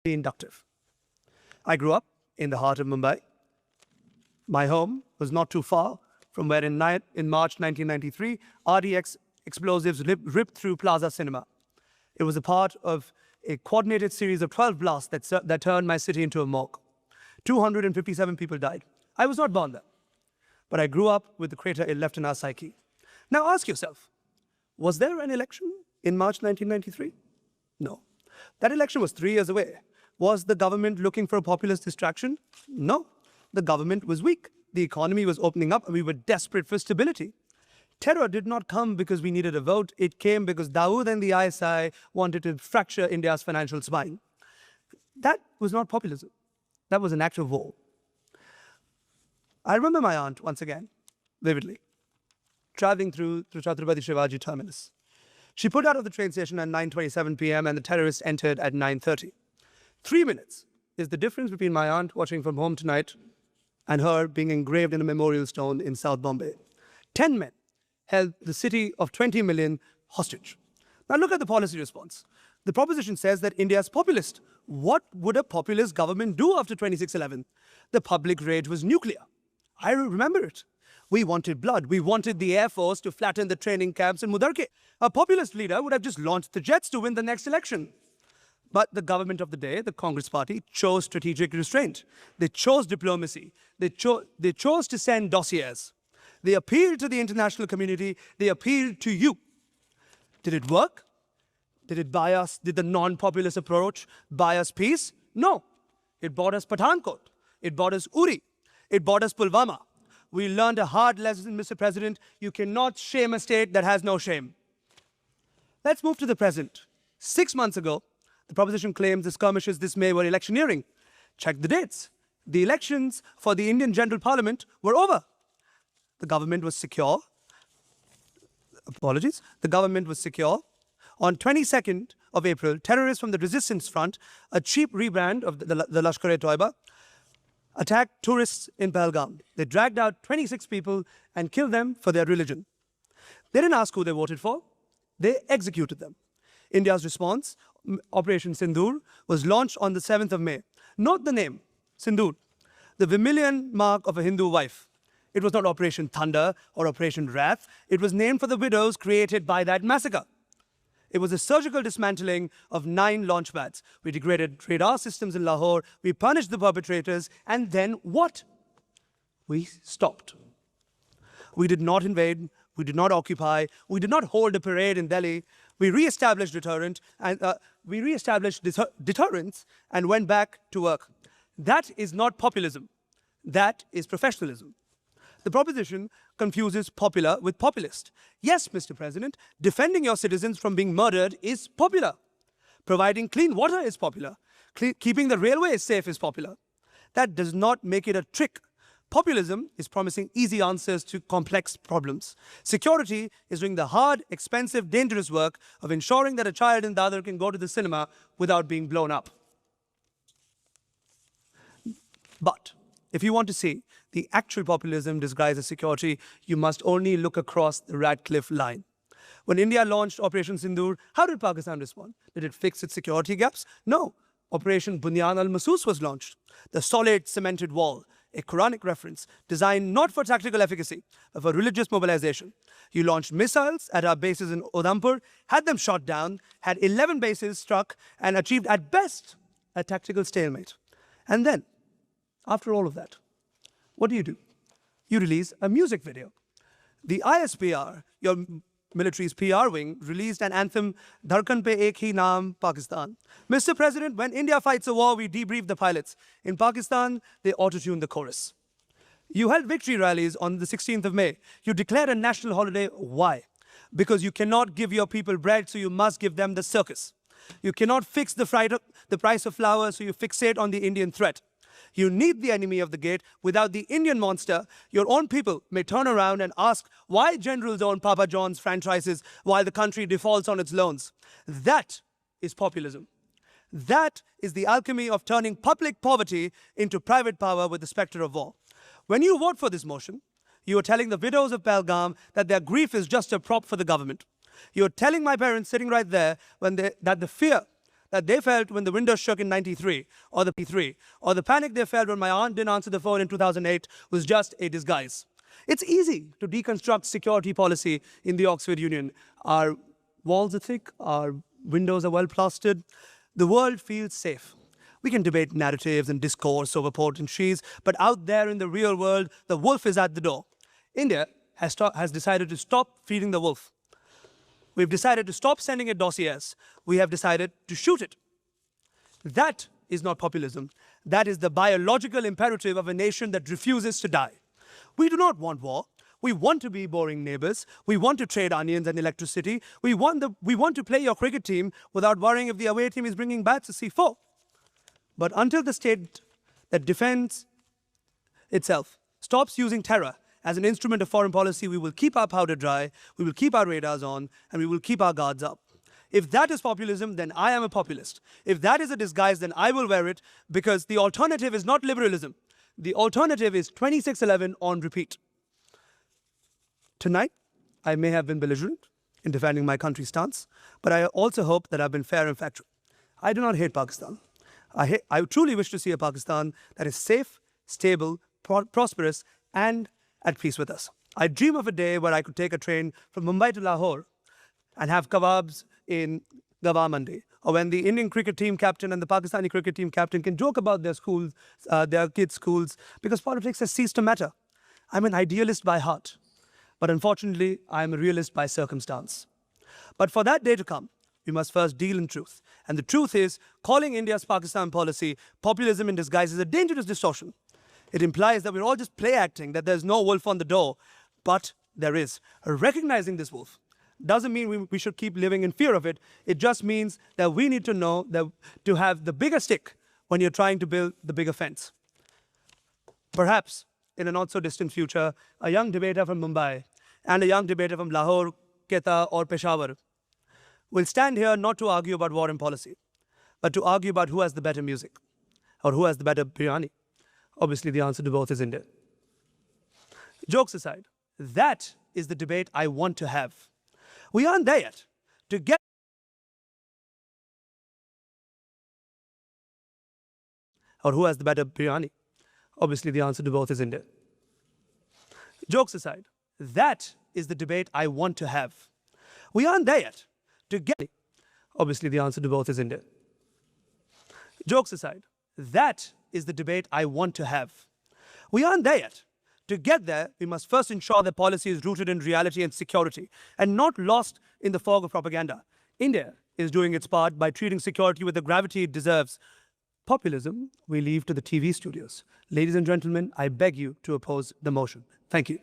inductive. I grew up in the heart of Mumbai. My home was not too far from where in March 1993, RDX explosives ripped through Plaza Cinema. It was a part of a coordinated series of 12 blasts that turned my city into a morgue. 257 people died. I was not born there, but I grew up with the crater it left in our psyche. Now ask yourself, was there an election in March 1993? No. That election was 3 years away. Was the government looking for a populist distraction? No. The government was weak. The economy was opening up and we were desperate for stability. Terror did not come because we needed a vote. It came because Dawood and the ISI wanted to fracture India's financial spine. That was not populism. That was an act of war. I remember my aunt, once again, vividly, traveling through Chhatrapati Shivaji terminus. She put out of the train station at 9:27 p.m. and the terrorists entered at 9:30. 3 minutes is the difference between my aunt watching from home tonight and her being engraved in a memorial stone in South Bombay. 10 men held the city of 20 million hostage. Now look at the policy response. The proposition says that India is populist. What would a populist government do after 26/11? The public rage was nuclear. I remember it. We wanted blood. We wanted the Air Force to flatten the training camps in Mudarke. A populist leader would have just launched the jets to win the next election. But the government of the day, the Congress party, chose strategic restraint. They chose diplomacy. They chose to send dossiers. They appealed to the international community. They appealed to you. Did it work? Did the non-populist approach buy us peace? No. It bought us Pathankot. It bought us Uri. It bought us Pulwama. We learned a hard lesson, Mr. President. You cannot shame a state that has no shame. Let's move to the present. 6 months ago, the proposition claims the skirmishes this May were electioneering. Check the dates. The elections for the Indian General Parliament were over. The government was secure. Apologies. The government was secure. On 22nd of April, terrorists from the Resistance Front, a cheap rebrand of the Lashkar-e-Toiba, attacked tourists in Pahalgam. They dragged out 26 people and killed them for their religion. They didn't ask who they voted for. They executed them. India's response, Operation Sindoor, was launched on the 7th of May. Note the name, Sindoor, the vermilion mark of a Hindu wife. It was not Operation Thunder or Operation Wrath. It was named for the widows created by that massacre. It was a surgical dismantling of 9 launch pads. We degraded radar systems in Lahore. We punished the perpetrators. And then what? We stopped. We did not invade. We did not occupy. We did not hold a parade in Delhi. We reestablished deterrence and went back to work. That is not populism. That is professionalism. The proposition confuses popular with populist. Yes, Mr. President, defending your citizens from being murdered is popular. Providing clean water is popular. Keeping the railways safe is popular. That does not make it a trick. Populism is promising easy answers to complex problems. Security is doing the hard, expensive, dangerous work of ensuring that a child in Dadar can go to the cinema without being blown up. But if you want to see the actual populism disguised as security, you must only look across the Radcliffe line. When India launched Operation Sindoor, how did Pakistan respond? Did it fix its security gaps? No. Operation Bunyan al-Masus was launched. The solid cemented wall, a Quranic reference designed not for tactical efficacy, but for religious mobilization. You launched missiles at our bases in Udhampur, had them shot down, had 11 bases struck, and achieved at best a tactical stalemate. And then, after all of that, what do? You release a music video. The ISPR, your military's PR wing, released an anthem, Dharkan Pe Ek Hi Naam, Pakistan. Mr. President, when India fights a war, we debrief the pilots. In Pakistan, they auto-tune the chorus. You held victory rallies on the 16th of May. You declared a national holiday. Why? Because you cannot give your people bread, so you must give them the circus. You cannot fix the price of flour, so you fixate on the Indian threat. You need the enemy of the gate. Without the Indian monster, your own people may turn around and ask why generals own Papa John's franchises while the country defaults on its loans. That is populism. That is the alchemy of turning public poverty into private power with the specter of war. When you vote for this motion, you are telling the widows of Pahalgam that their grief is just a prop for the government. You're telling my parents sitting right there that the fear that they felt when the windows shook in 93, or the panic they felt when my aunt didn't answer the phone in 2008 was just a disguise. It's easy to deconstruct security policy in the Oxford Union. Our walls are thick, our windows are well plastered. The world feels safe. We can debate narratives and discourse over port and trees, but out there in the real world, the wolf is at the door. India has decided to stop feeding the wolf. We've decided to stop sending it dossiers. We have decided to shoot it. That is not populism. That is the biological imperative of a nation that refuses to die. We do not want war. We want to be boring neighbors. We want to trade onions and electricity. We want to play your cricket team without worrying if the away team is bringing bats to C4. But until the state that defends itself stops using terror as an instrument of foreign policy, we will keep our powder dry, we will keep our radars on, and we will keep our guards up. If that is populism, then I am a populist. If that is a disguise, then I will wear it, because the alternative is not liberalism. The alternative is 2611 on repeat. Tonight, I may have been belligerent in defending my country's stance, but I also hope that I've been fair and factual. I do not hate Pakistan. I truly wish to see a Pakistan that is safe, stable, prosperous, and at peace with us. I dream of a day where I could take a train from Mumbai to Lahore and have kebabs in Gawar Mandi, or when the Indian cricket team captain and the Pakistani cricket team captain can joke about their schools, their kids' schools, because politics has ceased to matter. I'm an idealist by heart, but unfortunately, I'm a realist by circumstance. But for that day to come, we must first deal in truth. And the truth is, calling India's Pakistan policy populism in disguise is a dangerous distortion. It implies that we're all just play acting, that there's no wolf on the door, but there is. Recognizing this wolf doesn't mean we should keep living in fear of it. It just means that we need to know that to have the bigger stick when you're trying to build the bigger fence. Perhaps in a not so distant future, a young debater from Mumbai and a young debater from Lahore, Quetta, or Peshawar will stand here not to argue about war and policy, but to argue about who has the better music or who has the better biryani. Obviously, the answer to both is India. Jokes aside, that is the debate I want to have. We aren't there yet. To get or who has the better biryani? Obviously, the answer to both is India. Jokes aside, that is the debate I want to have. We aren't there yet. To get obviously, the answer to both is India. Jokes aside, that is the debate I want to have. We aren't there yet. To get there, we must first ensure that policy is rooted in reality and security and not lost in the fog of propaganda. India is doing its part by treating security with the gravity it deserves. Populism, we leave to the TV studios. Ladies and gentlemen, I beg you to oppose the motion. Thank you.